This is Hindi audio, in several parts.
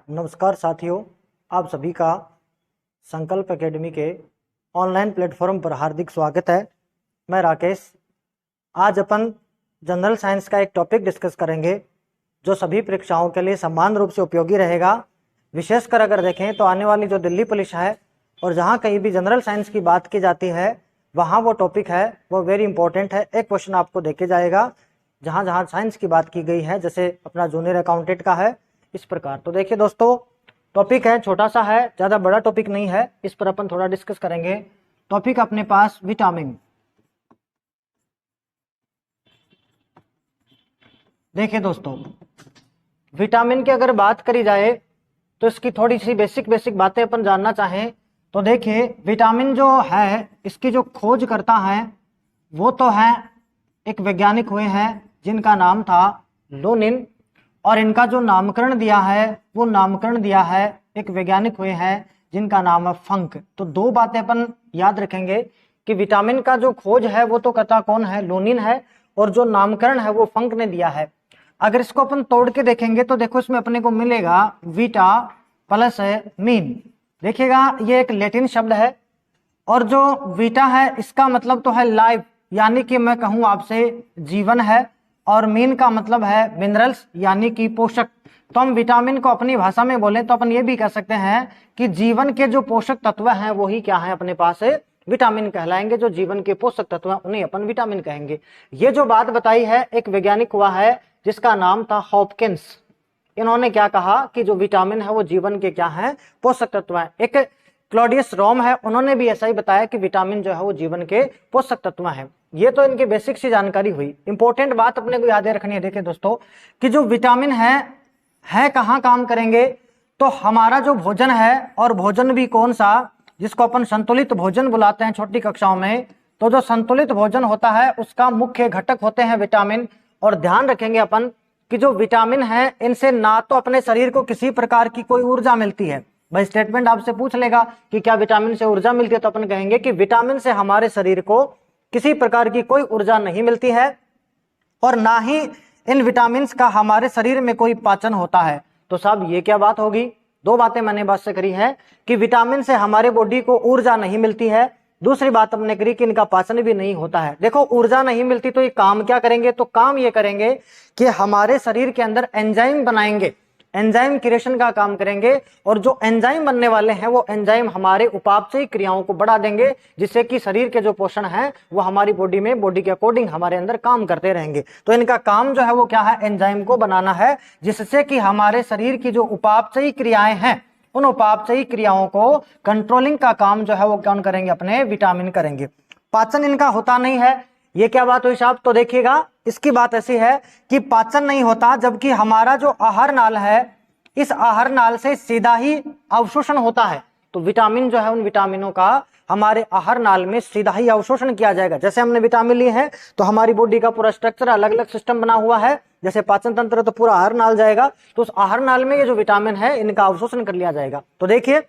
नमस्कार साथियों, आप सभी का संकल्प एकेडमी के ऑनलाइन प्लेटफॉर्म पर हार्दिक स्वागत है। मैं राकेश। आज अपन जनरल साइंस का एक टॉपिक डिस्कस करेंगे जो सभी परीक्षाओं के लिए समान रूप से उपयोगी रहेगा। विशेषकर अगर देखें तो आने वाली जो दिल्ली पुलिस है और जहाँ कहीं भी जनरल साइंस की बात की जाती है वहाँ वो टॉपिक है वो वेरी इंपॉर्टेंट है। एक क्वेश्चन आपको देके जाएगा जहाँ जहाँ साइंस की बात की गई है, जैसे अपना जूनियर अकाउंटेंट का है इस प्रकार। तो देखिए दोस्तों, टॉपिक है छोटा सा है, ज़्यादा बड़ा टॉपिक नहीं है, इस पर अपन थोड़ा डिस्कस करेंगे। टॉपिक अपने पास विटामिन। देखिए दोस्तों, विटामिन की अगर बात करी जाए तो इसकी थोड़ी सी बेसिक बातें अपन जानना चाहें तो देखिए, विटामिन जो है इसकी जो खोज करता है वो तो है एक वैज्ञानिक हुए हैं जिनका नाम था लोनिन, और इनका जो नामकरण दिया है वो नामकरण दिया है एक वैज्ञानिक हुए हैं जिनका नाम है फंक। तो दो बातें अपन याद रखेंगे कि विटामिन का जो खोज है वो तो करता कौन है, लोनिन है, और जो नामकरण है वो फंक ने दिया है। अगर इसको अपन तोड़ के देखेंगे तो देखो इसमें अपने को मिलेगा वीटा प्लस मीन। देखिएगा ये एक लैटिन शब्द है और जो वीटा है इसका मतलब तो है लाइफ, यानी कि मैं कहूँ आपसे जीवन है, और मीन का मतलब है मिनरल्स यानी कि पोषक। तो हम विटामिन को अपनी भाषा में बोले तो अपन ये भी कह सकते हैं कि जीवन के जो पोषक तत्व हैं वही क्या है अपने पास विटामिन कहलाएंगे। जो जीवन के पोषक तत्व हैं उन्हें अपन विटामिन कहेंगे। ये जो बात बताई है एक वैज्ञानिक हुआ है जिसका नाम था हॉपकिंस। इन्होंने क्या कहा कि जो विटामिन है वो जीवन के क्या है, पोषक तत्व है। एक क्लॉडियस रोम है, उन्होंने भी ऐसा ही बताया कि विटामिन जो है वो जीवन के पोषक तत्व है। ये तो इनकी बेसिक सी जानकारी हुई। इंपॉर्टेंट बात अपने को याद रखनी है। देखिए दोस्तों कि जो विटामिन है कहाँ काम करेंगे, तो हमारा जो भोजन है, और भोजन भी कौन सा, जिसको अपन संतुलित भोजन बुलाते हैं छोटी कक्षाओं में, तो जो संतुलित भोजन होता है उसका मुख्य घटक होते हैं विटामिन। और ध्यान रखेंगे अपन कि जो विटामिन है इनसे ना तो अपने शरीर को किसी प्रकार की कोई ऊर्जा मिलती है। भाई स्टेटमेंट आपसे पूछ लेगा कि क्या विटामिन से ऊर्जा मिलती है, तो अपन कहेंगे कि विटामिन से हमारे शरीर को किसी प्रकार की कोई ऊर्जा नहीं मिलती है, और ना ही इन विटामिन का हमारे शरीर में कोई पाचन होता है। तो साहब ये क्या बात होगी? दो बातें मैंने बात से करी है कि विटामिन से हमारे बॉडी को ऊर्जा नहीं मिलती है, दूसरी बात हमने करी कि इनका पाचन भी नहीं होता है। देखो ऊर्जा नहीं मिलती तो ये काम क्या करेंगे, तो काम ये करेंगे कि हमारे शरीर के अंदर एंजाइम बनाएंगे, एंजाइम क्रिएशन का काम करेंगे, और जो एंजाइम बनने वाले हैं वो एंजाइम हमारे उपापचयी क्रियाओं को बढ़ा देंगे, जिससे कि शरीर के जो पोषण है वो हमारी बॉडी में बॉडी के अकॉर्डिंग हमारे अंदर काम करते रहेंगे। तो इनका काम जो है वो क्या है, एंजाइम को बनाना है, जिससे कि हमारे शरीर की जो उपापचयी क्रियाएं हैं उन उपापचयी क्रियाओं को कंट्रोलिंग का काम जो है वो कौन करेंगे, अपने विटामिन करेंगे। पाचन इनका होता नहीं है। ये क्या बात हुई साहब? तो देखिएगा इसकी बात ऐसी है कि पाचन नहीं होता, जबकि हमारा जो आहार नाल है इस आहार नाल से सीधा ही अवशोषण होता है। तो विटामिन जो है उन विटामिनों का हमारे आहार नाल में सीधा ही अवशोषण किया जाएगा। जैसे हमने विटामिन लिए हैं तो हमारी बॉडी का पूरा स्ट्रक्चर अलग अलग सिस्टम बना हुआ है, जैसे पाचन तंत्र तो पूरा आहार नाल जाएगा, तो उस आहार नाल में ये जो विटामिन है इनका अवशोषण कर लिया जाएगा। तो देखिए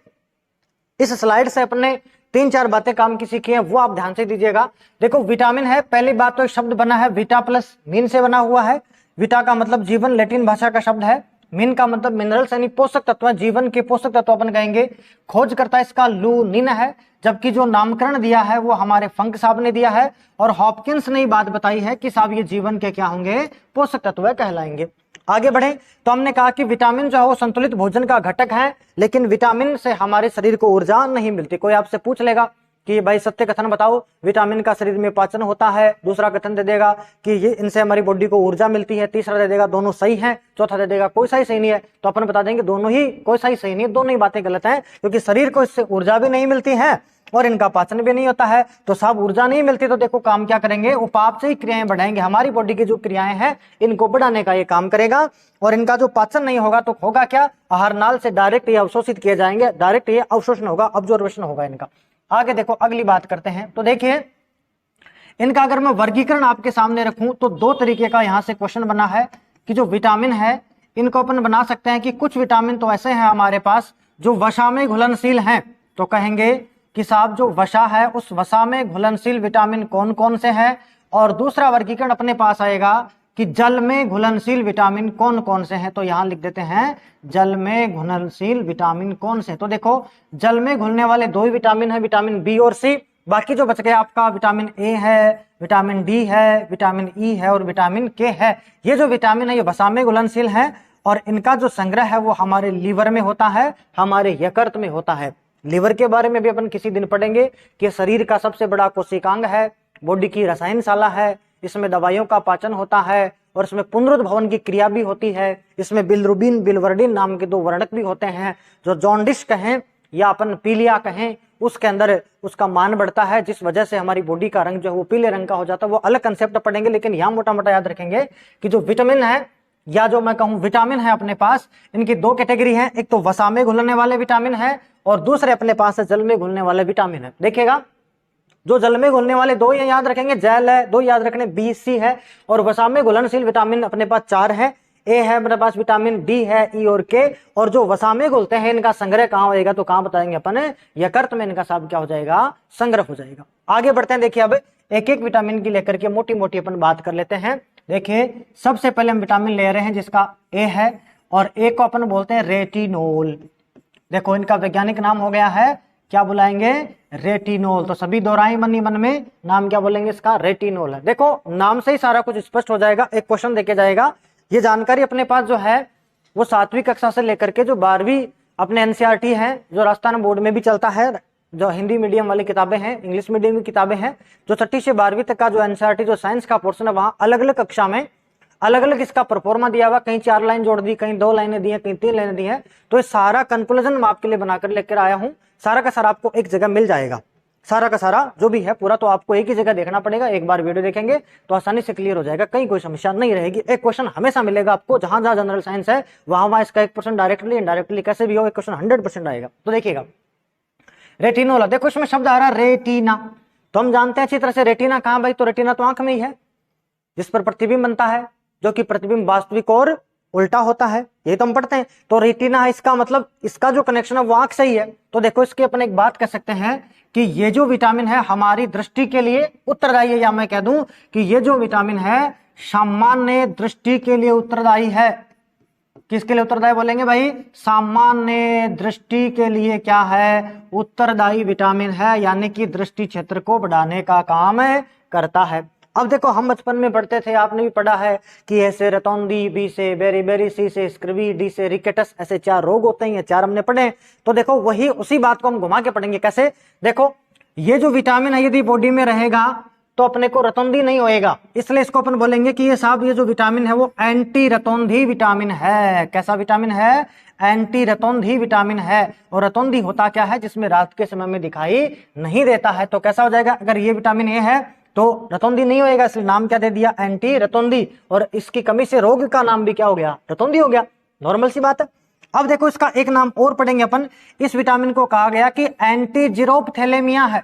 इस स्लाइड से अपने 3-4 बातें काम की सीखी हैं, वो आप ध्यान से दीजिएगा। देखो विटामिन है, पहली बात तो एक शब्द बना है वीटा प्लस मीन से बना हुआ है। वीटा का मतलब जीवन, लैटिन भाषा का शब्द है। मीन का मतलब मिनरल्स यानी पोषक तत्व, जीवन के पोषक तत्व अपन कहेंगे। खोज करता इसका लूनिन है, जबकि जो नामकरण दिया है वो हमारे फंक साहब ने दिया है, और हॉपकिंस ने बात बताई है कि साहब ये जीवन के क्या होंगे, पोषक तत्व कहलाएंगे। आगे बढ़े तो हमने कहा कि विटामिन जो है वो संतुलित भोजन का घटक है, लेकिन विटामिन से हमारे शरीर को ऊर्जा नहीं मिलती। कोई आपसे पूछ लेगा कि भाई सत्य कथन बताओ, विटामिन का शरीर में पाचन होता है, दूसरा कथन दे देगा कि ये इनसे हमारी बॉडी को ऊर्जा मिलती है, तीसरा दे देगा दोनों सही है, चौथा दे देगा कोई सही नहीं है। तो अपन बता देंगे दोनों ही कोई सही नहीं है, दोनों ही बातें गलत हैं, क्योंकि शरीर को इससे ऊर्जा भी नहीं मिलती है और इनका पाचन भी नहीं होता है। तो साहब ऊर्जा नहीं मिलती तो देखो काम क्या करेंगे, उपापचयी क्रियाएं बढ़ाएंगे। हमारी बॉडी की जो क्रियाएं हैं इनको बढ़ाने का ये काम करेगा, और इनका जो पाचन नहीं होगा तो होगा क्या, आहार नाल से डायरेक्ट ये अवशोषित किए जाएंगे, डायरेक्ट ये अवशोषण होगा, ऑब्जॉर्वेशन होगा इनका। आगे देखो अगली बात करते हैं। तो देखिए इनका अगर मैं वर्गीकरण आपके सामने रखूं तो दो तरीके का यहां से क्वेश्चन बना है कि जो विटामिन है इनको अपन बना सकते हैं कि कुछ विटामिन तो ऐसे हैं हमारे पास जो वसा में घुलनशील हैं। तो कहेंगे कि साहब जो वसा है उस वसा में घुलनशील विटामिन कौन कौन से हैं, और दूसरा वर्गीकरण अपने पास आएगा कि जल में घुलनशील विटामिन कौन कौन से हैं। तो यहां लिख देते हैं जल में घुलनशील विटामिन कौन से। तो देखो जल में घुलने वाले दो ही विटामिन है, विटामिन बी और सी। बाकी जो बच गया आपका विटामिन ए है, विटामिन डी है, विटामिन ई है और विटामिन के है। ये जो विटामिन है ये वसा में घुलनशील है और इनका जो संग्रह है वो हमारे लीवर में होता है, हमारे यकृत में होता है। लीवर के बारे में भी अपन किसी दिन पढ़ेंगे कि शरीर का सबसे बड़ा कोशिकांग है, बॉडी की रसायनशाला है, इसमें दवाइयों का पाचन होता है और इसमें पुनरुद्भवन की क्रिया भी होती है। इसमें बिलरुबिन बिलवर्डिन नाम के दो वर्णक भी होते हैं। जो जॉन्डिस कहें या अपन पीलिया कहें, उसके अंदर उसका मान बढ़ता है, जिस वजह से हमारी बॉडी का रंग जो है वो पीले रंग का हो जाता है। वो अलग कंसेप्ट पढ़ेंगे, लेकिन यहाँ मोटा मोटा याद रखेंगे कि जो विटामिन है या जो मैं कहूँ विटामिन है अपने पास, इनकी दो कैटेगरी है। एक तो वसा में घुलने वाले विटामिन है और दूसरे अपने पास है जल में घुलने वाले विटामिन है। देखिएगा जो जल में घुलने वाले दो ये याद रखेंगे, जल है, दो याद रखने बी सी है, और वसा में घुलनशील विटामिन अपने पास 4 है। ए है अपने पास, विटामिन डी है, ई और के। और जो वसा में घुलते हैं इनका संग्रह कहाँ होएगा, तो कहाँ बताएंगे अपन, यकृत में इनका साहब क्या हो जाएगा, संग्रह हो जाएगा। आगे बढ़ते हैं, देखिए अब एक एक विटामिन की लेकर के मोटी मोटी अपन बात कर लेते हैं। देखिए सबसे पहले हम विटामिन ले रहे हैं जिसका ए है, और ए को अपन बोलते हैं रेटिनोल। देखो इनका वैज्ञानिक नाम हो गया है, क्या बुलाएंगे, रेटिनोल। तो सभी दोहराई मन ही मन में, नाम क्या बोलेंगे इसका, रेटिनोल है। देखो नाम से ही सारा कुछ स्पष्ट हो जाएगा। एक क्वेश्चन देके जाएगा, ये जानकारी अपने पास जो है वो 7वीं कक्षा से लेकर के जो 12वीं अपने एनसीईआरटी है, जो राजस्थान बोर्ड में भी चलता है, जो हिंदी मीडियम वाली किताबें हैं, इंग्लिश मीडियम की किताबें हैं, जो 6ठी से 12वीं तक का जो एनसीईआरटी जो साइंस का पोर्शन है, वहां अलग अलग कक्षा में अलग अलग इसका परफॉर्मा दिया हुआ, कहीं 4 लाइन जोड़ दी, कहीं 2 लाइनें दी हैं, कहीं 3 लाइनें दी हैं। तो ये सारा कंक्लूजन मैं आपके लिए बनाकर लेकर आया हूं। सारा का सारा आपको एक जगह मिल जाएगा, सारा का सारा जो भी है पूरा, तो आपको एक ही जगह देखना पड़ेगा। एक बार वीडियो देखेंगे तो आसानी से क्लियर हो जाएगा, कहीं कोई समस्या नहीं रहेगी। एक क्वेश्चन हमेशा मिलेगा आपको, जहां जहां जनरल साइंस है वहां इसका 1% डायरेक्टली इनडायरेक्टली कैसे भी हो, एक क्वेश्चन 100% आएगा। तो देखिएगा रेटिनोल, देखो इसमें शब्द आ रहा है रेटिना। तो हम जानते हैं अच्छी तरह से रेटिना कहां भाई, तो रेटिना तो आंख में ही है, जिस पर प्रतिबिंब बनता है, जो कि प्रतिबिंब वास्तविक और उल्टा होता है, ये तो हम पढ़ते हैं। तो रेटिना है, इसका मतलब इसका जो कनेक्शन है वो आंख से ही है। तो देखो इसकी अपन एक बात कह सकते हैं कि ये जो विटामिन है हमारी दृष्टि के लिए उत्तरदायी है, या मैं कह दूं कि ये जो विटामिन है सामान्य दृष्टि के लिए उत्तरदायी है। किसके लिए उत्तरदायी बोलेंगे भाई, सामान्य दृष्टि के लिए क्या है, उत्तरदायी विटामिन है, यानी कि दृष्टि क्षेत्र को बढ़ाने का काम करता है। अब देखो हम बचपन में पढ़ते थे, आपने भी पढ़ा है कि ऐसे रतौंधी, बी से बेरीबेरी, सी से स्क्रबी, डी से रिकेटस, ऐसे 4 रोग होते हैं, ये 4 हमने पढ़े। तो देखो वही उसी बात को हम घुमा के पढ़ेंगे। कैसे, देखो ये जो विटामिन है यदि बॉडी में रहेगा तो अपने को रतौंधी नहीं होएगा, इसलिए इसको अपन बोलेंगे कि ये साहब ये जो विटामिन है वो एंटी रतौंधी विटामिन है। कैसा विटामिन है, एंटी रतौंधी विटामिन है। और रतौंधी होता क्या है, जिसमें रात के समय में दिखाई नहीं देता है। तो कैसा हो जाएगा, अगर ये विटामिन ए है तो रतौंधी नहीं होएगा, इसलिए नाम क्या दे दिया, एंटी रतौंधी। और इसकी कमी से रोग का नाम भी क्या हो गया, रतौंधी हो गया। नॉर्मल सी बात है। अब देखो इसका एक नाम और पढ़ेंगे अपन, इस विटामिन को कहा गया कि एंटी जीरोफ्थैलेमिया है।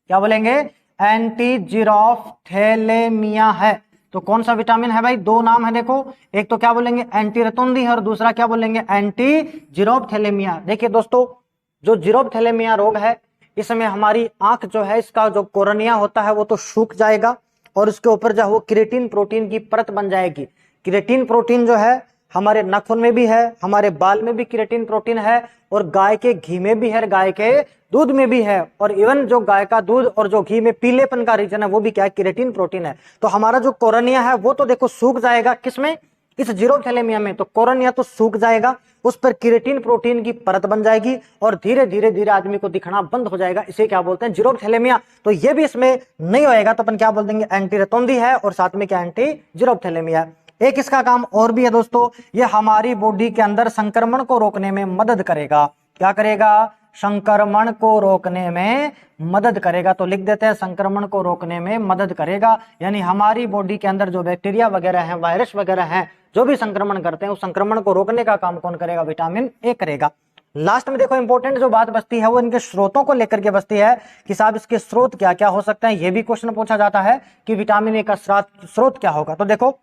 क्या बोलेंगे, एंटी जीरोफ्थैलेमिया है। तो कौन सा विटामिन है भाई, 2 नाम है देखो, एक तो क्या बोलेंगे एंटी रतौंधी है और दूसरा क्या बोलेंगे एंटी जीरोफ्थैलेमिया। देखिए दोस्तों जो जीरोफ्थैलेमिया रोग है, इसमें हमारी आंख जो है, इसका जो कोर्निया होता है वो तो सूख जाएगा और उसके ऊपर जो वो क्रिएटिन प्रोटीन की परत बन जाएगी। क्रिएटिन प्रोटीन जो है हमारे नाखून में भी है, हमारे बाल में भी क्रिएटिन प्रोटीन है, और गाय के घी में भी है, गाय के दूध में भी है, और इवन जो गाय का दूध और जो घी में पीलेपन का रीजन है वो भी क्या है, क्रिएटिन प्रोटीन है। तो हमारा जो कोर्निया है वो तो देखो सूख जाएगा, किसमें, इस जीरोफ्थैलेमिया में। तो कोर्निया तो सूख जाएगा, उस पर क्रिएटिन प्रोटीन की परत बन जाएगी और धीरे धीरे धीरे आदमी को दिखना बंद हो जाएगा। इसे क्या बोलते हैं, जीरोफ्थैलेमिया। तो ये भी इसमें नहीं होएगा, तो अपन क्या बोल देंगे, एंटी रतौंधी है और साथ में क्या, एंटी जीरोफ्थैलेमिया। एक इसका काम और भी है दोस्तों, ये हमारी बॉडी के अंदर संक्रमण को रोकने में मदद करेगा। क्या करेगा, संक्रमण को रोकने में मदद करेगा। तो लिख देते हैं संक्रमण को रोकने में मदद करेगा, यानी हमारी बॉडी के अंदर जो बैक्टीरिया वगैरह हैं, वायरस वगैरह हैं, जो भी संक्रमण करते हैं उस संक्रमण को रोकने का काम कौन करेगा, विटामिन ए करेगा। लास्ट में देखो इंपॉर्टेंट जो बात बचती है वो इनके स्रोतों को लेकर के बचती है कि साहब इसके स्रोत क्या क्या हो सकते हैं। ये भी क्वेश्चन पूछा जाता है कि विटामिन ए का स्रोत क्या होगा। तो देखो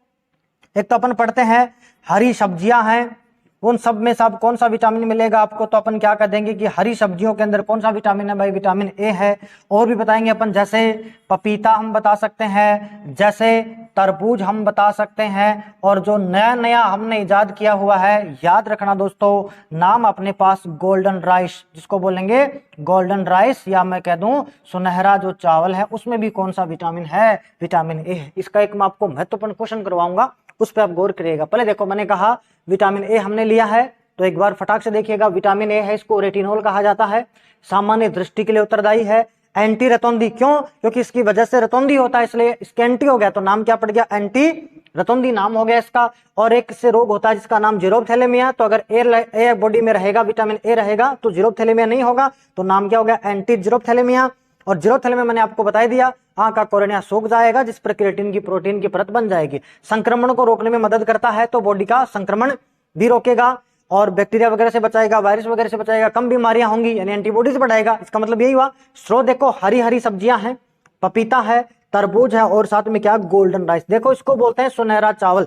एक तो अपन पढ़ते हैं हरी सब्जियां हैं, उन सब में सब कौन सा विटामिन मिलेगा आपको, तो अपन क्या कर देंगे कि हरी सब्जियों के अंदर कौन सा विटामिन है भाई, विटामिन ए है। और भी बताएंगे अपन, जैसे पपीता हम बता सकते हैं, जैसे तरबूज हम बता सकते हैं। और जो नया नया हमने इजाद किया हुआ है, याद रखना दोस्तों, नाम अपने पास गोल्डन राइस, जिसको बोलेंगे गोल्डन राइस, या मैं कह दूं सुनहरा जो चावल है, उसमें भी कौन सा विटामिन है, विटामिन ए है। इसका एक मैं आपको महत्वपूर्ण क्वेश्चन करवाऊंगा, उस पर आप गौर करिएगा। पहले देखो, मैंने कहा विटामिन ए हमने लिया है, तो एक बार फटाक से देखिएगा, विटामिन ए है, इसको रेटिनॉल कहा जाता है, सामान्य दृष्टि के लिए उत्तरदायी है, एंटी रतौंधी, क्यों, क्योंकि इसकी वजह से रतौंधी होता है, इसलिए इसके एंटी हो गया, तो नाम क्या पड़ गया, एंटी रतौंधी नाम हो गया इसका। और एक से रोग होता है जिसका नाम जीरोथैलेमिया, तो अगर ए बॉडी में रहेगा, विटामिन ए रहेगा, तो जीरोथैलेमिया नहीं होगा, तो नाम क्या हो गया, एंटी जीरोथैलेमिया। और जीरोथैलेमिया मैंने आपको बता ही दिया, आंख का कोर्निया सूख जाएगा, जिस पर केराटिन की प्रोटीन की परत बन जाएगी, संक्रमण को रोकने में मदद करता है, तो बॉडी का संक्रमण भी रोकेगा, और बैक्टीरिया वगैरह से बचाएगा, वायरस वगैरह से बचाएगा, कम बीमारियां होंगी, यानी एंटीबॉडीज बढ़ाएगा। इसका मतलब यही हुआ। स्रोत देखो, हरी हरी सब्जियां हैं, पपीता है, तरबूज है, और साथ में क्या, गोल्डन राइस। देखो, इसको बोलते हैं सुनहरा चावल।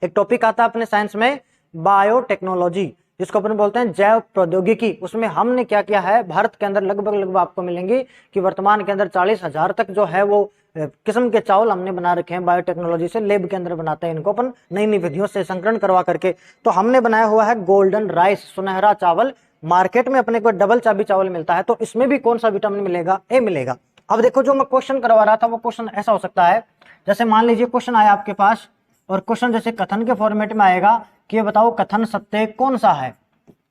एक टॉपिक आता है अपने साइंस में, बायोटेक्नोलॉजी, जिसको अपन बोलते हैं जैव प्रौद्योगिकी। उसमें हमने क्या किया है, भारत के अंदर लगभग आपको मिलेंगे कि वर्तमान के अंदर 40,000 तक जो है वो किस्म के चावल हमने बना रखे हैं, बायोटेक्नोलॉजी से, लैब के अंदर बनाते हैं इनको अपन, नई नई विधियों से संकरण करवा करके। तो हमने बनाया हुआ है गोल्डन राइस, सुनहरा चावल। मार्केट में अपने को डबल चाबी चावल मिलता है, तो इसमें भी कौन सा विटामिन मिलेगा, ए मिलेगा। अब देखो, जो मैं क्वेश्चन करवा रहा था, वो क्वेश्चन ऐसा हो सकता है, जैसे मान लीजिए क्वेश्चन आया आपके पास, और क्वेश्चन जैसे कथन के फॉर्मेट में आएगा कि ये बताओ कथन सत्य कौन सा है।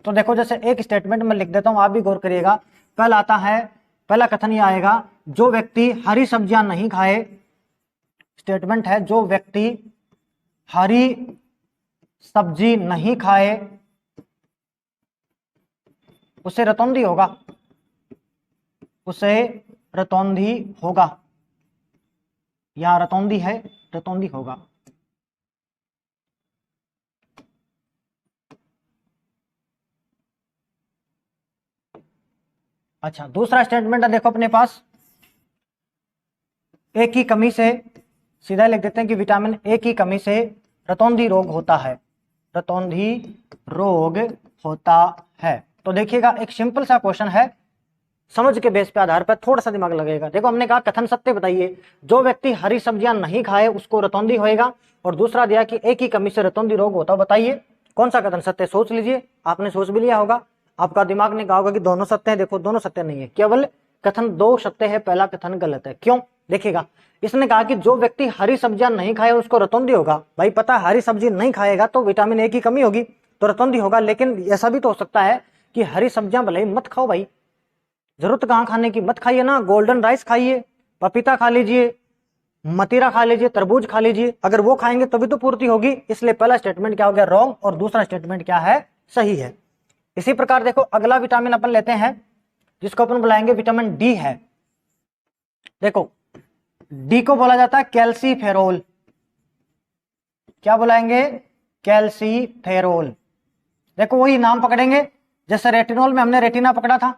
तो देखो, जैसे एक स्टेटमेंट में लिख देता हूं, आप भी गौर करिएगा। पहला आता है, पहला कथन ये आएगा, जो व्यक्ति हरी सब्जियां नहीं खाए, स्टेटमेंट है, जो व्यक्ति हरी सब्जी नहीं खाए उसे रतौंधी होगा, उसे रतौंधी होगा, यहां रतौंधी है, रतौंधी होगा। अच्छा, दूसरा स्टेटमेंट है, देखो अपने पास, ए की कमी से, सीधा लिख देते हैं कि विटामिन ए की कमी से रतौंधी रोग होता है, रतौंधी रोग होता है। तो देखिएगा, एक सिंपल सा क्वेश्चन है, समझ के बेस पे आधार पर थोड़ा सा दिमाग लगेगा। देखो, हमने कहा कथन सत्य बताइए, जो व्यक्ति हरी सब्जियां नहीं खाए उसको रतौंधी होएगा, और दूसरा दिया कि ए की कमी से रतौंधी रोग होता है। बताइए कौन सा कथन सत्य, सोच लीजिए। आपने सोच भी लिया होगा, आपका दिमाग ने कहा होगा कि दोनों सत्य है। देखो, दोनों सत्य नहीं है, केवल कथन दो सत्य है, पहला कथन गलत है। क्यों, देखिएगा, इसने कहा कि जो व्यक्ति हरी सब्जियां नहीं खाए उसको रतौंधी होगा। भाई पता है, हरी सब्जी नहीं खाएगा तो विटामिन ए की कमी होगी, तो रतौंधी होगा। लेकिन ऐसा भी तो हो सकता है कि हरी सब्जियां भले ही मत खाओ भाई, जरूरत कहाँ खाने की, मत खाइए ना, गोल्डन राइस खाइए, पपीता खा लीजिए, मतीरा खा लीजिए, तरबूज खा लीजिए, अगर वो खाएंगे तभी तो पूर्ति होगी। इसलिए पहला स्टेटमेंट क्या हो गया, रॉन्ग, और दूसरा स्टेटमेंट क्या है, सही है। इसी प्रकार देखो, अगला विटामिन अपन लेते हैं, जिसको अपन बुलाएंगे विटामिन डी है। देखो, डी को बोला जाता है कैल्सीफेरोल। क्या बुलाएंगे, कैल्सीफेरोल। देखो, वही नाम पकड़ेंगे, जैसे रेटिनॉल में हमने रेटिना पकड़ा था,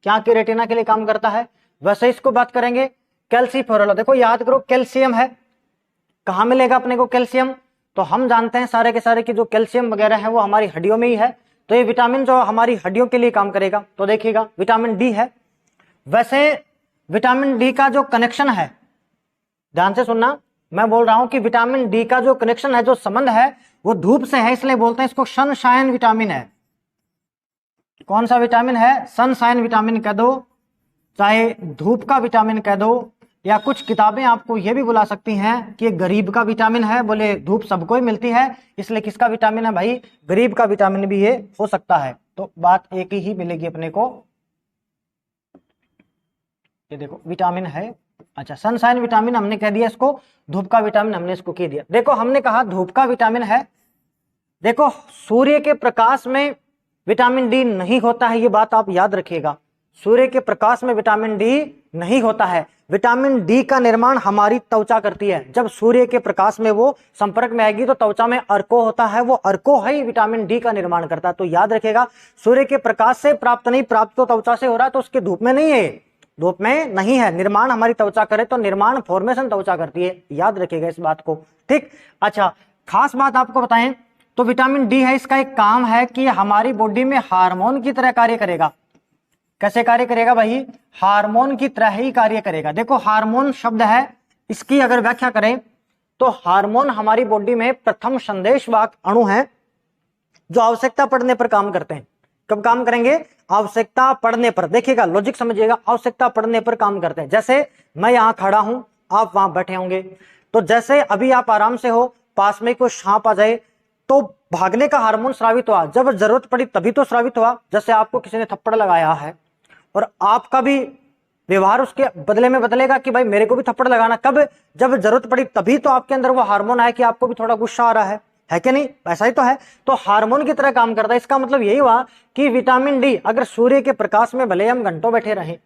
क्या कि रेटिना के लिए काम करता है, वैसे इसको बात करेंगे कैल्सीफेरोल। देखो, याद करो, कैल्शियम है, कहां मिलेगा अपने को कैल्शियम, तो हम जानते हैं सारे के सारे की जो कैल्शियम वगैरह है वो हमारी हड्डियों में ही है, तो ये विटामिन जो हमारी हड्डियों के लिए काम करेगा। तो देखिएगा, विटामिन डी है। वैसे विटामिन डी का जो कनेक्शन है, ध्यान से सुनना, मैं बोल रहा हूं कि विटामिन डी का जो कनेक्शन है, जो संबंध है, वो धूप से है, इसलिए बोलते हैं इसको सनशाइन विटामिन है। कौन सा विटामिन है, सनशाइन विटामिन कह दो, चाहे धूप का विटामिन कह दो, या कुछ किताबें आपको यह भी बुला सकती हैं कि गरीब का विटामिन है, बोले धूप सबको ही मिलती है, इसलिए किसका विटामिन है भाई, गरीब का विटामिन भी ये हो सकता है। तो बात एक ही मिलेगी अपने को। ये देखो, विटामिन है, अच्छा, सनशाइन विटामिन हमने कह दिया इसको, धूप का विटामिन हमने इसको कह दिया। देखो, हमने कहा धूप का विटामिन है। देखो, सूर्य के प्रकाश में विटामिन डी नहीं होता है, ये बात आप याद रखिएगा, सूर्य के प्रकाश में विटामिन डी नहीं होता है। विटामिन डी का निर्माण हमारी त्वचा करती है, जब सूर्य के प्रकाश में वो संपर्क में आएगी तो त्वचा में अर्को होता है, वो अर्को ही विटामिन डी का निर्माण करता है। तो याद रखिएगा, सूर्य के प्रकाश से प्राप्त नहीं, प्राप्त तो त्वचा से हो रहा है, तो उसके धूप में नहीं है, धूप में नहीं है, निर्माण हमारी त्वचा करे, तो निर्माण फॉर्मेशन त्वचा करती है, याद रखिएगा इस बात को, ठीक। अच्छा, खास बात आपको बताएं तो विटामिन डी है, इसका एक काम है कि हमारी बॉडी में हार्मोन की तरह कार्य करेगा। कैसे कार्य करेगा भाई? हार्मोन की तरह ही कार्य करेगा। देखो हार्मोन शब्द है, इसकी अगर व्याख्या करें तो हार्मोन हमारी बॉडी में प्रथम संदेशवाहक अणु है जो आवश्यकता पड़ने पर काम करते हैं। कब काम करेंगे? आवश्यकता पड़ने पर। देखिएगा, लॉजिक समझिएगा, आवश्यकता पड़ने पर काम करते हैं। जैसे मैं यहां खड़ा हूं, आप वहां बैठे होंगे, तो जैसे अभी आप आराम से हो, पास में कोई सांप आ जाए तो भागने का हार्मोन स्रावित हुआ, जब जरूरत पड़ी तभी तो स्रावित हुआ। जैसे आपको किसी ने थप्पड़ लगाया है और आपका भी व्यवहार उसके बदले में बदलेगा कि भाई मेरे को भी थप्पड़ लगाना, कब? जब जरूरत पड़ी तभी तो आपके अंदर वो हार्मोन आया कि आपको भी थोड़ा गुस्सा आ रहा है कि नहीं? ऐसा ही तो है। तो हार्मोन की तरह काम करता है। इसका मतलब यही हुआ कि विटामिन डी अगर सूर्य के प्रकाश में भले हम घंटों बैठे रहें,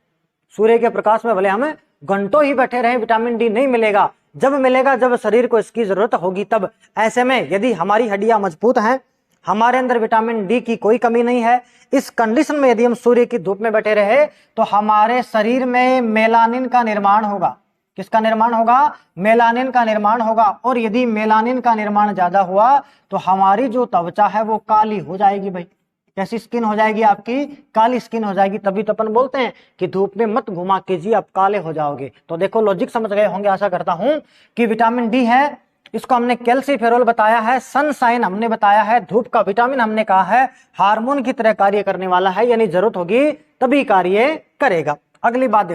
सूर्य के प्रकाश में भले हम घंटों ही बैठे रहें, विटामिन डी नहीं मिलेगा। जब मिलेगा जब शरीर को इसकी जरूरत होगी तब। ऐसे में यदि हमारी हड्डियां मजबूत हैं, हमारे अंदर विटामिन डी की कोई कमी नहीं है, इस कंडीशन में यदि हम सूर्य की धूप में बैठे रहे तो हमारे शरीर में मेलानिन का निर्माण होगा। किसका निर्माण होगा? मेलानिन का निर्माण होगा। और यदि मेलानिन का निर्माण ज्यादा हुआ तो हमारी जो त्वचा है वो काली हो जाएगी। भाई कैसी स्किन हो जाएगी? आपकी काली स्किन हो जाएगी। तभी तो अपन बोलते हैं कि धूप में मत घुमा कीजिए, आप काले हो जाओगे। तो देखो लॉजिक समझ गए होंगे, आशा करता हूं कि विटामिन डी है, इसको हमने कैल्सीफेरोल बताया है, सनशाइन हमने बताया है, धूप का विटामिन हमने कहा है, हार्मोन की तरह कार्य करने वाला है, यानी जरूरत होगी तभी कार्य करेगा। अगली बात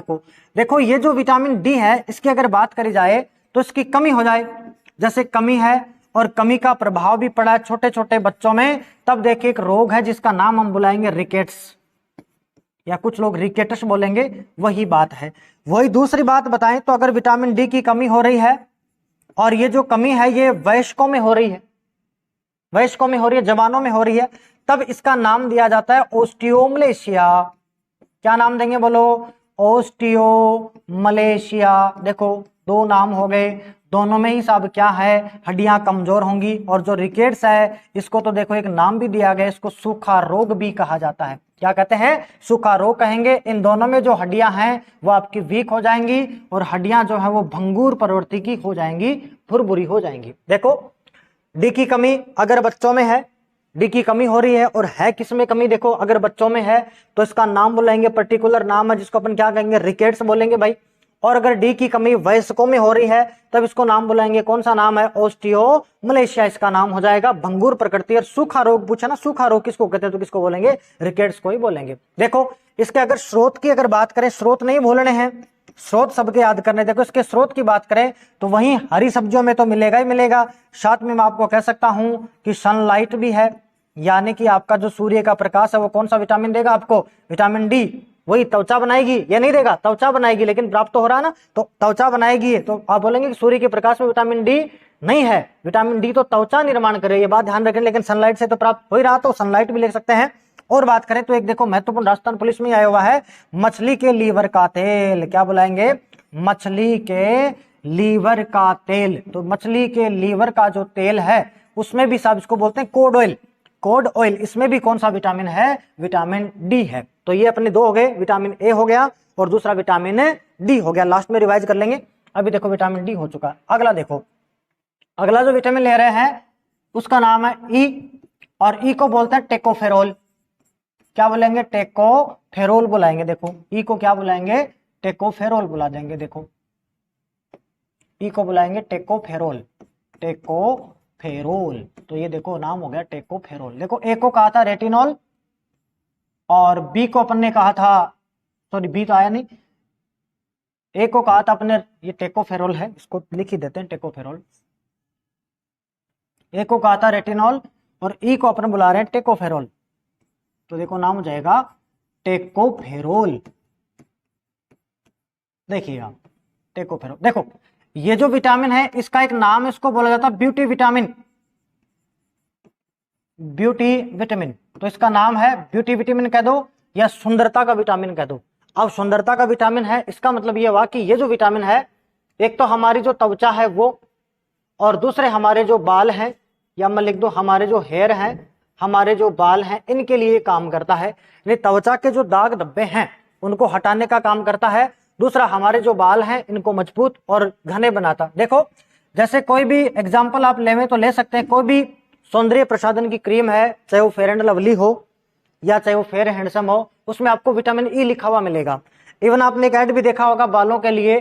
देखो ये जो विटामिन डी है, इसकी अगर बात करी जाए तो इसकी कमी हो जाए, जैसे कमी है और कमी का प्रभाव भी पड़ा है छोटे छोटे बच्चों में, तब देखिए एक रोग है जिसका नाम हम बुलाएंगे रिकेट्स, या कुछ लोग रिकेटस बोलेंगे, वही बात है। वही दूसरी बात बताएं तो अगर विटामिन डी की कमी हो रही है और ये जो कमी है ये वयस्कों में हो रही है, वयस्कों में हो रही है, जवानों में हो रही है, तब इसका नाम दिया जाता है ओस्टियोमलेशिया। क्या नाम देंगे बोलो? ओस्टियोमलेशिया। देखो दो नाम हो गए, दोनों में ही सब क्या है? हड्डियां कमजोर होंगी। और जो रिकेट्स है इसको तो देखो एक नाम भी दिया गया, इसको सूखा रोग भी कहा जाता है। क्या कहते हैं? सूखा रोग कहेंगे। इन दोनों में जो हड्डियां हैं वो आपकी वीक हो जाएंगी और हड्डियां जो है वो भंगुर प्रवृत्ति की हो जाएंगी, भुरभुरी हो जाएंगी। देखो डी की कमी अगर बच्चों में है, डी की कमी हो रही है, और है किस में कमी? देखो अगर बच्चों में है तो इसका नाम बुलाएंगे, पर्टिकुलर नाम है जिसको अपन क्या कहेंगे? रिकेट्स बोलेंगे भाई। और अगर डी की कमी वयस्कों में हो रही है तब इसको नाम बुलाएंगे, कौन सा नाम है? ओस्टियोमलेशिया इसका नाम हो जाएगा। भंगुर प्रकृति। और सूखा रोग पूछा ना, सूखा रोग किसको कहते हैं? तो किसको बोलेंगे? रिकेट्स को ही बोलेंगे। देखो इसके अगर स्रोत की अगर बात करें, स्रोत नहीं भूलने हैं, स्रोत सबके याद करने। देखो इसके स्रोत की बात करें तो वहीं हरी सब्जियों में तो मिलेगा ही मिलेगा, साथ में मैं आपको कह सकता हूं कि सनलाइट भी है, यानी कि आपका जो सूर्य का प्रकाश है वो कौन सा विटामिन देगा आपको? Vitamin D. वही त्वचा बनाएगी, ये नहीं देगा, त्वचा बनाएगी, लेकिन प्राप्त तो हो रहा है ना, तो त्वचा बनाएगी। तो आप बोलेंगे कि सूर्य के प्रकाश में विटामिन डी नहीं है, विटामिन डी तो त्वचा निर्माण करे, ये बात ध्यान रखें। लेकिन सनलाइट से तो प्राप्त हो ही रहा, तो सनलाइट भी ले सकते हैं। और बात करें तो एक देखो महत्वपूर्ण, राजस्थान पुलिस में आया हुआ है, मछली के लीवर का तेल। क्या बुलाएंगे? मछली के लीवर का तेल। तो मछली के लीवर का जो तेल है उसमें भी सब इसको बोलते हैं कोड ऑयल। कोड ऑयल, इसमें भी कौन सा विटामिन है? विटामिन डी है। तो ये अपने दो हो गए, विटामिन ए हो गया और दूसरा विटामिन डी हो गया। लास्ट में रिवाइज कर लेंगे। अभी देखो विटामिन डी हो चुका। अगला देखो, अगला जो विटामिन ले रहे हैं उसका नाम है ई, और ई को बोलते हैं टेकोफेरोल। क्या बोलेंगे? टेकोफेरोल बुलाएंगे। देखो ई को क्या बुलाएंगे? टेकोफेरोल बुला देंगे। देखो ई को बुलाएंगे टेकोफेरोल, टेकोफेरोल। तो ये देखो नाम हो गया टेकोफेरोल। देखो ए को कहा था रेटिनॉल और बी को अपन ने कहा था, सॉरी बी तो आया नहीं, ए को कहा था अपने, ये टेकोफेरोल है, इसको लिख ही देते हैं टेकोफेरोल। ए को कहा था रेटिनॉल और ई को अपन बुला रहे हैं टेकोफेरोल। तो देखो नाम हो जाएगा टेकोफेरोल। देखिएगा टेकोफेरोल। देखो ये जो विटामिन है इसका एक नाम, इसको बोला जाता है ब्यूटी विटामिन, ब्यूटी विटामिन। तो इसका नाम है ब्यूटी विटामिन कह दो या सुंदरता का विटामिन कह दो। अब सुंदरता का विटामिन है, इसका मतलब ये हुआ कि ये जो विटामिन है, एक तो हमारी जो त्वचा है वो, और दूसरे हमारे जो बाल हैं, या मैं लिख दो हमारे जो हेयर हैं, हमारे जो बाल हैं, इनके लिए काम करता है। यानी त्वचा के जो दाग धब्बे हैं उनको हटाने का काम करता है। दूसरा हमारे जो बाल हैं इनको मजबूत और घने बनाता। देखो जैसे कोई भी एग्जाम्पल आप लेवे तो ले सकते हैं, कोई भी सौंदर्य प्रसाधन की क्रीम है, चाहे वो फेयर एंड लवली हो या चाहे वो फेयर हैंडसम हो, उसमें आपको विटामिन ई लिखा हुआ मिलेगा। इवन आपने एक ऐड भी देखा होगा, बालों के लिए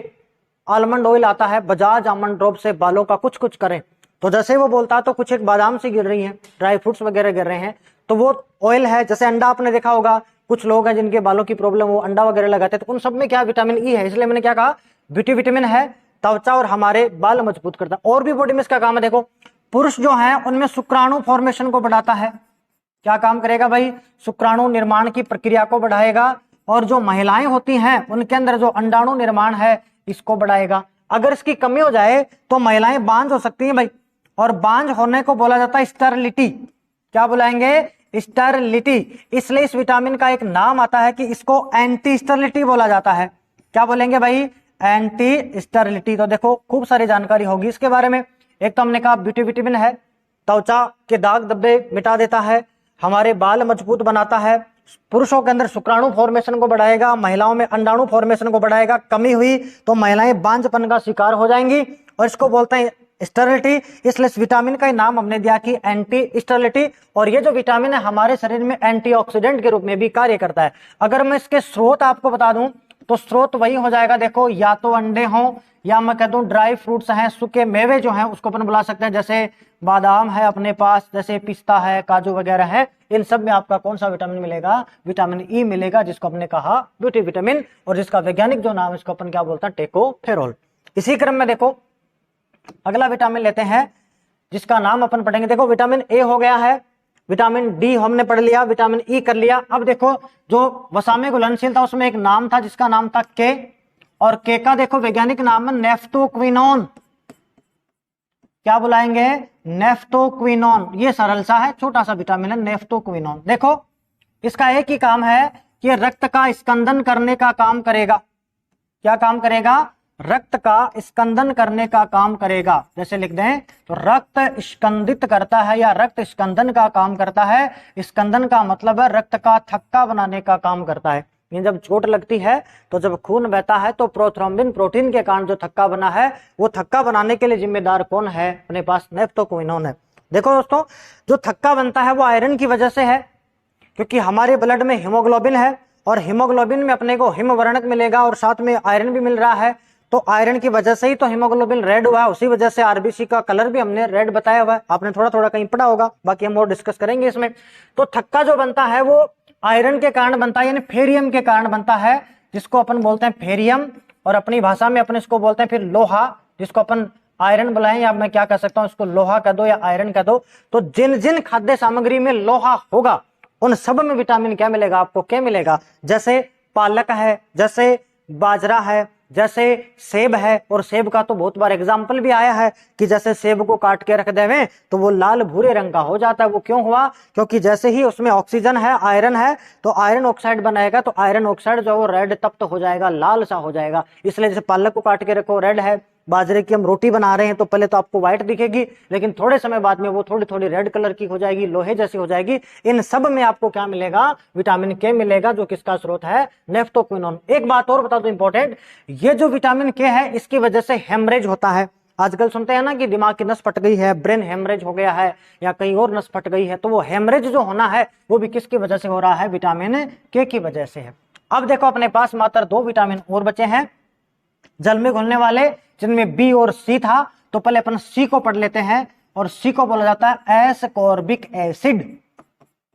आलमंड ऑयल आता है, बजाज आलमंड ड्रॉप से बालों का कुछ कुछ करें। तो जैसे वो बोलता है तो कुछ एक बादाम से गिर रही है, ड्राई फ्रूट्स वगैरह गिर रहे हैं, तो वो ऑयल है। जैसे अंडा आपने देखा होगा, कुछ लोग हैं जिनके बालों की प्रॉब्लम, वो अंडा वगैरह लगाते हैं, तो उन सब में क्या विटामिन ई है। इसलिए मैंने क्या कहा, ब्यूटी विटामिन है, त्वचा और हमारे बाल मजबूत करता है। और भी बॉडी में इसका काम है। देखो पुरुष जो है उनमें शुक्राणु फॉर्मेशन को बढ़ाता है। क्या काम करेगा भाई, शुक्राणु निर्माण की प्रक्रिया को बढ़ाएगा। और जो महिलाएं होती हैं उनके अंदर जो अंडाणु निर्माण है इसको बढ़ाएगा। अगर इसकी कमी हो जाए तो महिलाएं बांझ हो सकती हैं भाई, और बांझ होने को बोला जाता है स्टेरिलिटी। क्या बुलाएंगे, स्टेरिलिटी। इसलिए इस विटामिन का एक नाम आता है कि इसको एंटी स्टेरिलिटी बोला जाता है। क्या बोलेंगे भाई, एंटी स्टेरिलिटी। तो देखो खूब सारी जानकारी होगी इसके बारे में। एक तो हमने कहा ब्यूटी विटामिन है, त्वचा के दाग धब्बे मिटा देता है, हमारे बाल मजबूत बनाता है, पुरुषों के अंदर शुक्राणु फॉर्मेशन को बढ़ाएगा, महिलाओं में अंडाणु फॉर्मेशन को बढ़ाएगा। कमी हुई तो महिलाएं बांझपन का शिकार हो जाएंगी, और इसको बोलते हैं स्टेरिलिटी। इसलिए इस विटामिन का नाम हमने दिया कि एंटी स्टेरिलिटी। और ये जो विटामिन है हमारे शरीर में एंटीऑक्सीडेंट के रूप में भी कार्य करता है। अगर मैं इसके स्रोत आपको बता दूं तो स्रोत वही हो जाएगा, देखो या तो अंडे हों, या मैं कह दूं ड्राई फ्रूट्स हैं, सूखे मेवे जो हैं उसको अपन बुला सकते हैं। जैसे बादाम है अपने पास, जैसे पिस्ता है, काजू वगैरह है, इन सब में आपका कौन सा विटामिन मिलेगा, विटामिन ई मिलेगा, जिसको हमने कहा ब्यूटी विटामिन, और जिसका वैज्ञानिक जो नाम है इसको अपन क्या बोलते हैं, टेकोफेरोल। इसी क्रम में देखो अगला विटामिन लेते हैं जिसका नाम अपन पढ़ेंगे। देखो विटामिन ए हो गया है, विटामिन डी हमने पढ़ लिया, विटामिन ई कर लिया। अब देखो जो वसा में घुलनशील था उसमें एक नाम था जिसका नाम था के, और के का देखो वैज्ञानिक नाम है नेफ्टोक्विनोन। क्या बुलाएंगे, नेफ्टोक्विनोन। ये सरल सा है, छोटा सा विटामिन है नेफ्टोक्विनोन। देखो इसका एक ही काम है कि रक्त का स्कंदन करने का काम करेगा। क्या काम करेगा, रक्त का स्कंदन करने का काम करेगा। जैसे लिख दें तो रक्त स्कंदित करता है या रक्त स्कंदन का काम करता है। स्कंदन का मतलब है रक्त का थक्का बनाने का काम करता है। ये जब चोट लगती है तो जब खून बहता है तो प्रोथ्रोम्बिन प्रोटीन के कारण जो थक्का बना है, वो थक्का बनाने के लिए जिम्मेदार कौन है, अपने पास नेफ्टोक्विनोन है। देखो दोस्तों जो थक्का बनता है वो आयरन की वजह से है, क्योंकि हमारे ब्लड में हीमोग्लोबिन है, और हीमोग्लोबिन में अपने को हिम वर्णक मिलेगा और साथ में आयरन भी मिल रहा है। तो आयरन की वजह से ही तो हीमोग्लोबिन रेड हुआ है, उसी वजह से आरबीसी का कलर भी हमने रेड बताया हुआ है। आपने थोड़ा थोड़ा कहीं पढ़ा होगा, बाकी हम और डिस्कस करेंगे इसमें। तो थक्का जो बनता है वो आयरन के कारण बनता है, यानी फेरियम के कारण बनता है, जिसको अपन बोलते हैं फेरियम, और अपनी भाषा में अपन इसको बोलते हैं फिर लोहा, जिसको अपन आयरन बुलाएं, या मैं क्या कह सकता हूं इसको लोहा कह दो या आयरन कह दो। तो जिन जिन खाद्य सामग्री में लोहा होगा उन सब में विटामिन क्या मिलेगा, आपको क्या मिलेगा। जैसे पालक है, जैसे बाजरा है, जैसे सेब है, और सेब का तो बहुत बार एग्जाम्पल भी आया है कि जैसे सेब को काट के रख देवें तो वो लाल भूरे रंग का हो जाता है। वो क्यों हुआ, क्योंकि जैसे ही उसमें ऑक्सीजन है, आयरन है, तो आयरन ऑक्साइड बनाएगा, तो आयरन ऑक्साइड जो है वो रेड तप्त हो जाएगा, लाल सा हो जाएगा। इसलिए जैसे पालक को काट के रखो रेड है, बाजरे की हम रोटी बना रहे हैं तो पहले तो आपको व्हाइट दिखेगी, लेकिन थोड़े समय बाद में वो थोड़ी थोड़ी रेड कलर की हो जाएगी, लोहे जैसी हो जाएगी। इन सब में आपको क्या मिलेगा, विटामिन के मिलेगा, जो किसका स्रोत है, नेफ्टोक्विनोन। एक बात और बता दो इंपॉर्टेंट, ये जो विटामिन के है इसकी वजह से हेमरेज होता है। आजकल सुनते हैं ना कि दिमाग की नस फट गई है, ब्रेन हेमरेज हो गया है, या कहीं और नस फट गई है, तो वो हेमरेज जो होना है वो भी किसकी वजह से हो रहा है, विटामिन के की वजह से है। अब देखो अपने पास मात्र 2 विटामिन और बचे हैं जल में घुलने वाले, जिनमें बी और सी था। तो पहले अपन सी को पढ़ लेते हैं, और सी को बोला जाता है एस्कॉर्बिक एसिड।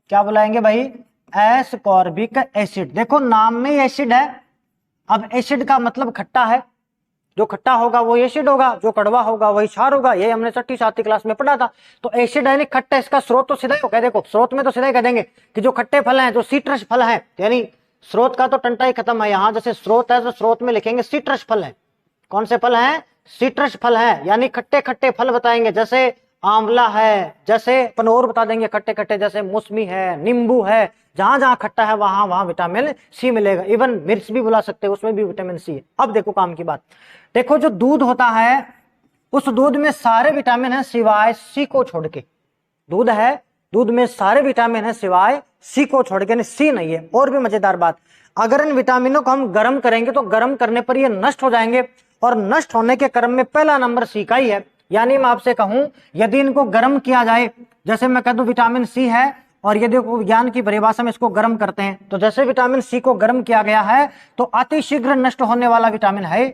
क्या बुलाएंगे भाई, एस्कॉर्बिक एसिड। देखो नाम में ही एसिड है। अब एसिड का मतलब खट्टा है, जो खट्टा होगा वो एसिड होगा, जो कड़वा होगा वही क्षार होगा। ये हमने 6ठी 7वीं क्लास में पढ़ा था। तो एसिड यानी खट्टा, इसका स्रोत तो सीधा ही होगा। देखो स्रोत में तो सीधा ही कह देंगे कि जो खट्टे फल हैं, जो सिट्रस फल हैं, यानी स्रोत का तो टंटा ही खत्म है। यहाँ जैसे स्रोत है तो स्रोत में लिखेंगे सिट्रस फल है। कौन से फल हैं, सिट्रस फल हैं, यानी खट्टे खट्टे फल बताएंगे। जैसे आंवला है, जैसे अपन और बता देंगे खट्टे खट्टे, जैसे मौसमी है, नींबू है, जहां जहां खट्टा है वहां वहां विटामिन सी मिलेगा। इवन मिर्च भी बुला सकते हैं, उसमें भी विटामिन सी है। अब देखो काम की बात, देखो जो दूध होता है उस दूध में सारे विटामिन है सिवाय सी को छोड़ के। दूध है, दूध में सारे विटामिन है सिवाय सी को छोड़ के, सी नहीं है। और भी मजेदार बात, अगर इन विटामिनों को हम गर्म करेंगे तो गर्म करने पर ये नष्ट हो जाएंगे, और नष्ट होने के क्रम में पहला नंबर सी का ही है। यानी मैं आपसे कहूं यदि इनको गर्म किया जाए जैसे मैं कह दूं विटामिन सी है और यदि विज्ञान की परिभाषा में इसको गर्म करते हैं, तो जैसे विटामिन सी को गर्म किया गया है तो अतिशीघ्र नष्ट होने वाला विटामिन है।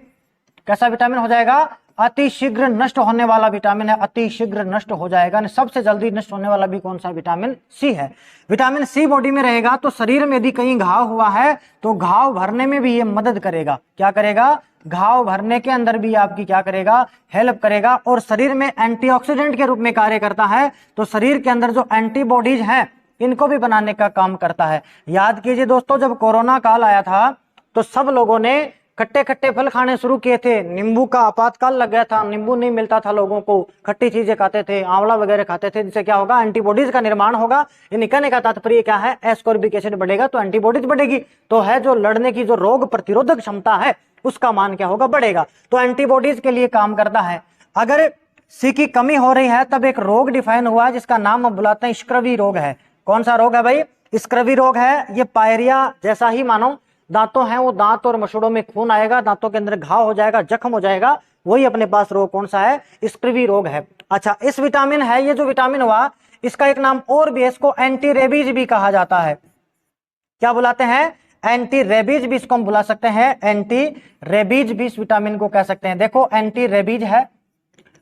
कैसा विटामिन हो जाएगा? अतिशीघ्र नष्ट होने वाला विटामिन है, अतिशीघ्र नष्ट हो जाएगा। सबसे जल्दी नष्ट होने वाला भी कौन सा? विटामिन सी है। विटामिन सी बॉडी में रहेगा तो शरीर में यदि कहीं घाव हुआ है तो घाव भरने में भी ये मदद करेगा। क्या करेगा? घाव भरने के अंदर भी आपकी क्या करेगा? हेल्प करेगा। और शरीर में एंटीऑक्सीडेंट के रूप में कार्य करता है, तो शरीर के अंदर जो एंटीबॉडीज हैं इनको भी बनाने का काम करता है। याद कीजिए दोस्तों, जब कोरोना काल आया था तो सब लोगों ने खट्टे खट्टे फल खाने शुरू किए थे। नींबू का आपातकाल लग गया था, नींबू नहीं मिलता था लोगों को, खट्टी चीजें खाते थे, आंवला वगैरह खाते थे, जिससे क्या होगा? एंटीबॉडीज का निर्माण होगा। ये कहने का तात्पर्य क्या है? एस्कॉर्बिक एसिड बढ़ेगा तो एंटीबॉडीज बढ़ेगी, तो है जो लड़ने की जो रोग प्रतिरोधक क्षमता है उसका मान क्या होगा? बढ़ेगा। तो एंटीबॉडीज के लिए काम करता है। अगर सी की कमी हो रही है तब एक रोग डिफाइन हुआ है जिसका नाम हम बुलाते हैं स्क्रवी रोग है। कौन सा रोग है भाई? स्क्रवी रोग है। ये पायरिया जैसा ही मानो, दांतों हैं वो दांत और मसूड़ों में खून आएगा, दांतों के अंदर घाव हो जाएगा, जख्म हो जाएगा, वही अपने पास रोग कौन सा है? स्क्रवी रोग है। अच्छा, इस विटामिन है, ये जो विटामिन हुआ इसका एक नाम और भी है, इसको एंटी रेबीज भी कहा जाता है। क्या बुलाते हैं? एंटी रेबीज भी इसको हम बुला सकते हैं, एंटी रेबीज भी इस विटामिन को कह सकते हैं। देखो एंटी रेबीज है।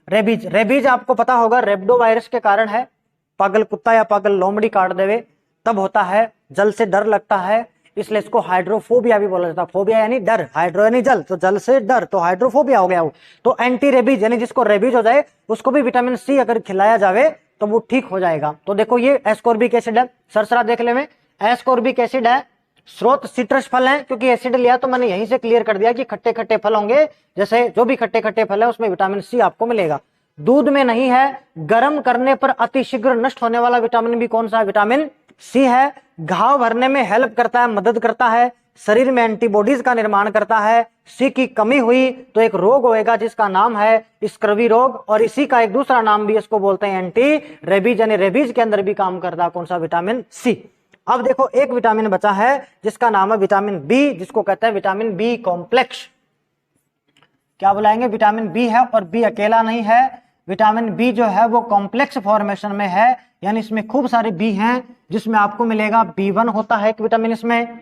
रेबीज, रेबीज आपको पता होगा रेबडो वायरस के कारण है। पागल कुत्ता या पागल लोमड़ी काट देवे तब होता है, जल से डर लगता है, इसलिए इसको हाइड्रोफोबिया भी बोला जाता है। फोबिया यानी डर, हाइड्रो यानी जल, तो जल से डर, तो हाइड्रोफोबिया हो गया वो। तो एंटी रेबीज यानी जिसको रेबीज हो जाए उसको भी विटामिन सी अगर खिलाया जावे तो वो ठीक हो जाएगा। तो देखो ये एस्कॉर्बिक एसिड है, सरसरा देख ले में, एस्कॉर्बिक एसिड है। स्रोत सिट्रस फल है, क्योंकि एसिड लिया तो मैंने यहीं से क्लियर कर दिया कि खट्टे खट्टे फल होंगे, जैसे जो भी खट्टे खट्टे फल है उसमें विटामिन सी आपको मिलेगा। दूध में नहीं है। गर्म करने पर अतिशीघ्र नष्ट होने वाला विटामिन भी कौन सा? विटामिन सी है। घाव भरने में हेल्प करता है, मदद करता है, शरीर में एंटीबॉडीज का निर्माण करता है। सी की कमी हुई तो एक रोग होएगा जिसका नाम है स्क्रवी रोग, और इसी का एक दूसरा नाम भी इसको बोलते हैं एंटी रेबीज, यानी रेबीज के अंदर भी काम करता है कौन सा? Vitamin C. अब देखो एक विटामिन बचा है जिसका नाम है विटामिन बी, जिसको कहते हैं विटामिन बी कॉम्प्लेक्स। क्या बुलाएंगे? विटामिन बी है, और बी अकेला नहीं है, विटामिन बी जो है वो कॉम्प्लेक्स फॉर्मेशन में है, यानी इसमें खूब सारे बी हैं, जिसमें आपको मिलेगा B1 होता है एक विटामिन इसमें,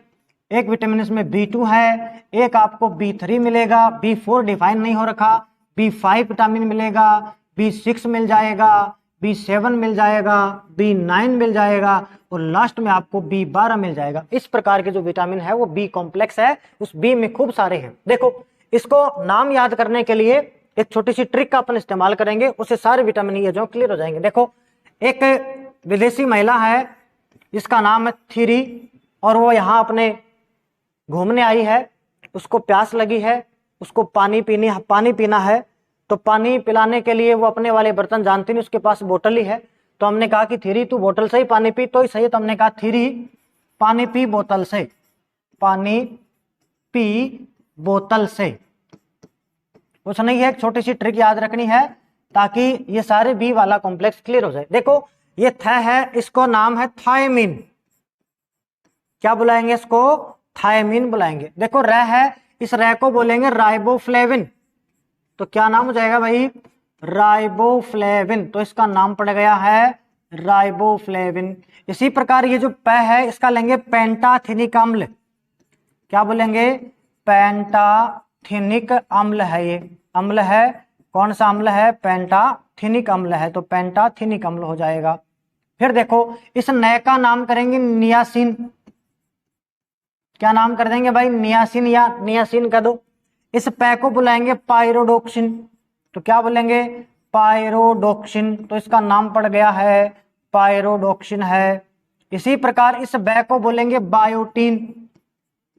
एक विटामिन इसमें B2 है, एक आपको B3 मिलेगा, B4 डिफाइन नहीं हो रखा, B5 विटामिन मिलेगा, B6 मिल जाएगा, B7 मिल जाएगा, B9 मिल जाएगा, और लास्ट में आपको B12 मिल जाएगा। इस प्रकार के जो विटामिन है वो बी कॉम्प्लेक्स है, उस बी में खूब सारे हैं। देखो इसको नाम याद करने के लिए एक छोटी सी ट्रिक का अपन इस्तेमाल करेंगे, उससे सारे विटामिन ये जो क्लियर हो जाएंगे। देखो एक विदेशी महिला है जिसका नाम है थीरी, और वो यहाँ अपने घूमने आई है, उसको प्यास लगी है, उसको पानी पीना है, तो पानी पिलाने के लिए वो अपने वाले बर्तन जानती नहीं, उसके पास बोतल ही है। तो हमने कहा कि थीरी तू बोतल से ही पानी पी, तो ही सही। तो हमने कहा थीरी पानी पी बोतल से, पानी पी बोतल से। कुछ नहीं है, एक छोटी सी ट्रिक याद रखनी है ताकि ये सारे बी वाला कॉम्प्लेक्स क्लियर हो जाए। देखो ये थ है, इसको नाम है थायमीन। क्या बुलाएंगे इसको? थायमीन बुलाएंगे। देखो र है, इस र को बोलेंगे राइबोफ्लेविन, तो क्या नाम हो जाएगा भाई? राइबोफ्लेविन। तो इसका नाम पड़ गया है राइबोफ्लेविन। इसी प्रकार ये जो प है इसका लेंगे पेंटाथिनिक अम्ल। क्या बोलेंगे? पेंटाथिनिक अम्ल है, ये अम्ल है, कौन सा अम्ल है? पेंटाथिनिक अम्ल है, तो पेंटाथिनिक अम्ल हो जाएगा। फिर देखो इस नए का नाम करेंगे नियासिन। क्या नाम कर देंगे भाई? नियासिन या नियासिन कर दो। इस पै को बुलाएंगे पायरोडोक्सिन, तो क्या बोलेंगे? पायरोडोक्सिन। तो इसका नाम पड़ गया है पायरोडोक्सिन है। इसी प्रकार इस बै को बोलेंगे बायोटीन।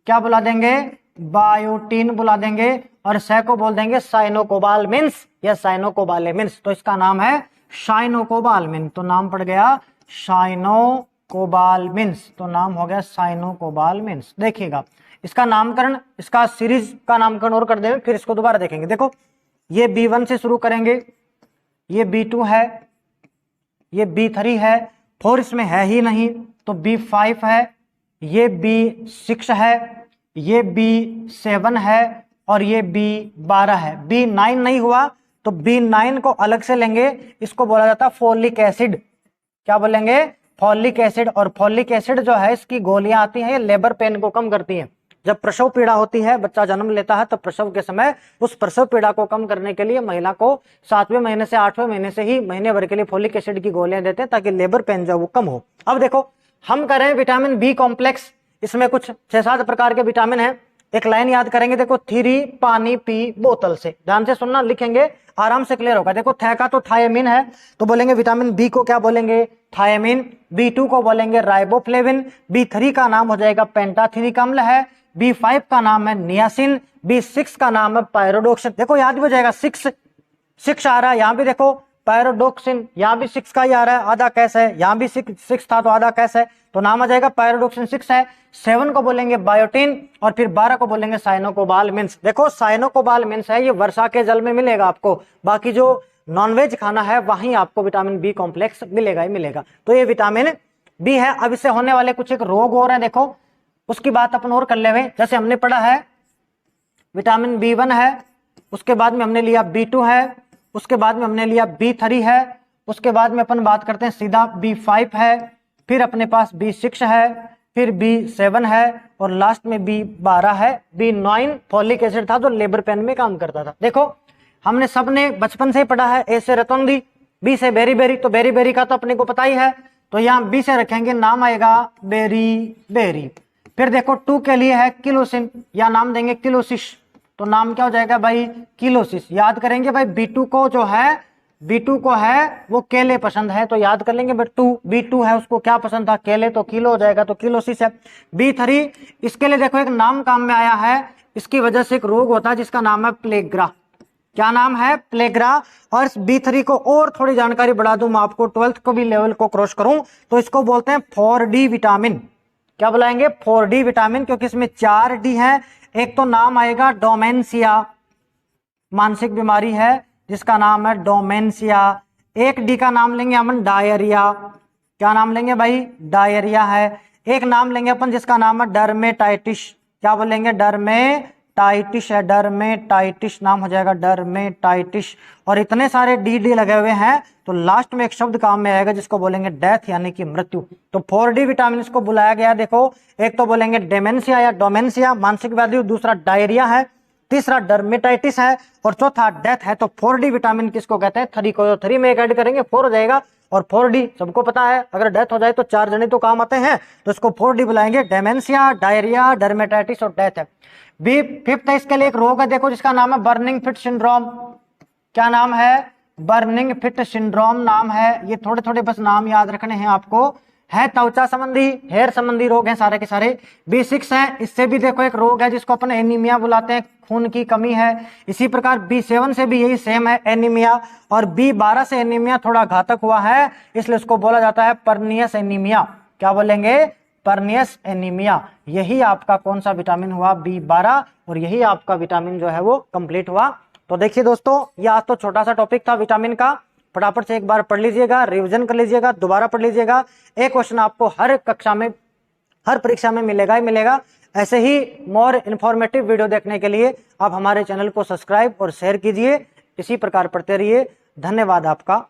क्या बुला देंगे? बायोटीन बुला देंगे। और स को बोल देंगे साइनोकोबालमिन्स या साइनोकोबालेमिन्स, तो इसका नाम है साइनोकोबालमिन, तो नाम पड़ गया साइनोकोबालमिन्स, तो नाम हो गया साइनोकोबालमिन्स। देखिएगा इसका नामकरण, इसका सीरीज का नामकरण और कर देंगे, फिर इसको दोबारा देखेंगे। देखो ये B1 से शुरू करेंगे, ये B2 है, ये B3 है, 4 इसमें है ही नहीं, तो B5 है, ये B6 है, ये B7 है, और ये B12 है। B9 नहीं हुआ तो B9 को अलग से लेंगे, इसको बोला जाता है फोलिक एसिड। क्या बोलेंगे, फॉलिक एसिड। और फॉलिक एसिड जो है इसकी गोलियां आती हैं, ये लेबर पेन को कम करती हैं। जब प्रसव पीड़ा होती है, बच्चा जन्म लेता है, तो प्रसव के समय उस प्रसव पीड़ा को कम करने के लिए महिला को 7वें महीने से 8वें महीने से ही महीने भर के लिए फॉलिक एसिड की गोलियां देते हैं, ताकि लेबर पेन जो वो कम हो। अब देखो हम करें विटामिन बी कॉम्प्लेक्स, इसमें कुछ 6-7 प्रकार के विटामिन है। एक लाइन याद करेंगे, देखो 3 पानी पी बोतल से, ध्यान से सुनना, लिखेंगे आराम से क्लियर होगा। देखो थे का तो थायमिन है, तो बोलेंगे विटामिन बी को क्या बोलेंगे, थायमिन। B2 को बोलेंगे राइबोफ्लेविन। B3 का नाम हो जाएगा पेंटाथेनिक अम्ल है। B5 का नाम है नियासिन। B6 का नाम है पायरोडोक्सिन। देखो याद भी हो जाएगा, 6 आ रहा है, यहाँ भी देखो पायरोडोक्सिन, यहाँ भी 6 का ही आ रहा है, आधा कैस है, यहाँ भी 6 था तो आधा कैस है, तो नाम आ जाएगा पायरोडोक्सिन 6 है। 7 को बोलेंगे बायोटिन, और फिर 12 को बोलेंगे साइनोकोबालमिन्स। देखो साइनोकोबालमिन्स है, ये वर्षा के जल में मिलेगा आपको, बाकी जो नॉनवेज खाना है वहीं आपको विटामिन बी कॉम्प्लेक्स मिलेगा ही मिलेगा। तो ये विटामिन बी है। अब इससे होने वाले कुछ एक रोग और हैं, देखो उसकी बात अपन और कर ले। जैसे हमने पढ़ा है विटामिन B1 है, उसके बाद में हमने लिया B2 है, उसके बाद में हमने लिया B3 है, उसके बाद में अपन बात करते हैं सीधा B5 है, फिर अपने पास B6 है, फिर B7 है, और लास्ट में B12 है। B9 फॉलिक एसिड था जो लेबर पेन में काम करता था। देखो हमने सबने बचपन से ही पढ़ा है, ए से रतौंधी, बी से बेरी बेरी, तो बेरी बेरी का तो अपने को पता ही है, तो यहाँ बी से रखेंगे, नाम आएगा बेरी बेरी। फिर देखो 2 के लिए है किलोसिन, या नाम देंगे किलोसिस, तो नाम क्या हो जाएगा भाई, किलोसिस। याद करेंगे भाई B2 को जो है, B2 को है वो केले पसंद है, तो याद कर लेंगे B2 है, उसको क्या पसंद था, केले, तो किलो हो जाएगा, तो किलोसिस है। B3 इसके लिए देखो एक नाम काम में आया है, इसकी वजह से एक रोग होता है जिसका नाम है प्लेग्रा। क्या नाम है, प्लेग्रा। और इस B3 को और थोड़ी जानकारी बढ़ा दूं मैं आपको, 12th को भी लेवल को क्रॉस करूं, तो इसको बोलते हैं 4D विटामिन। क्या बुलाएंगे, 4D विटामिन, क्योंकि इसमें 4D है। एक तो नाम आएगा डोमेंसिया, मानसिक बीमारी है जिसका नाम है डोमेंसिया। एक डी का नाम लेंगे अपन डायरिया। क्या नाम लेंगे भाई, डायरिया है। एक नाम लेंगे अपन जिसका नाम है डर्मेटाइटिस। क्या बोलेंगे, डर्मेटाइटिस है, डर्मेटाइटिस नाम हो जाएगा, डर्मेटाइटिस। और इतने सारे डी लगे हुए हैं, तो लास्ट में एक शब्द काम में आएगा जिसको बोलेंगे डेथ, यानी कि मृत्यु। तो 4D विटामिन इसको बुलाया गया। देखो एक तो बोलेंगे डेमेंसिया या डोमेंसिया, मानसिक व्याधि, दूसरा डायरिया है, तीसरा डर्मेटाइटिस है, और चौथा डेथ है। तो 4D विटामिन किसको कहते हैं, 3 को, 3 में एक ऐड करेंगे 4 हो जाएगा। और 4D सबको पता है, अगर डेथ हो जाए तो 4 जने तो काम आते हैं, तो इसको 4D बुलाएंगे, डेमेंसिया, डायरिया, डर्मेटाइटिस और डेथ है। फिफ्थ इसके लिए एक रोग है, देखो जिसका नाम है बर्निंग फिट सिंड्रोम। क्या नाम है, बर्निंग फिट सिंड्रोम नाम है। ये थोड़े थोड़े बस नाम याद रखने हैं आपको, है त्वचा संबंधी, हेयर संबंधी रोग हैं सारे के सारे। B6 है, इससे भी देखो एक रोग है जिसको अपन एनीमिया बुलाते हैं, खून की कमी है। इसी प्रकार B7 से भी यही सेम है, एनीमिया। और B12 से एनीमिया थोड़ा घातक हुआ है, इसलिए उसको बोला जाता है परनियस एनीमिया। क्या बोलेंगे, परनियस एनीमिया। यही आपका कौन सा विटामिन हुआ, B12, और यही आपका विटामिन जो है वो कंप्लीट हुआ। तो देखिए दोस्तों, ये आज तो छोटा सा टॉपिक था विटामिन का, फटाफट से एक बार पढ़ लीजिएगा, रिवीजन कर लीजिएगा, दोबारा पढ़ लीजिएगा। एक क्वेश्चन आपको हर कक्षा में, हर परीक्षा में मिलेगा ही मिलेगा। ऐसे ही मोर इन्फॉर्मेटिव वीडियो देखने के लिए आप हमारे चैनल को सब्सक्राइब और शेयर कीजिए। इसी प्रकार पढ़ते रहिए। धन्यवाद आपका।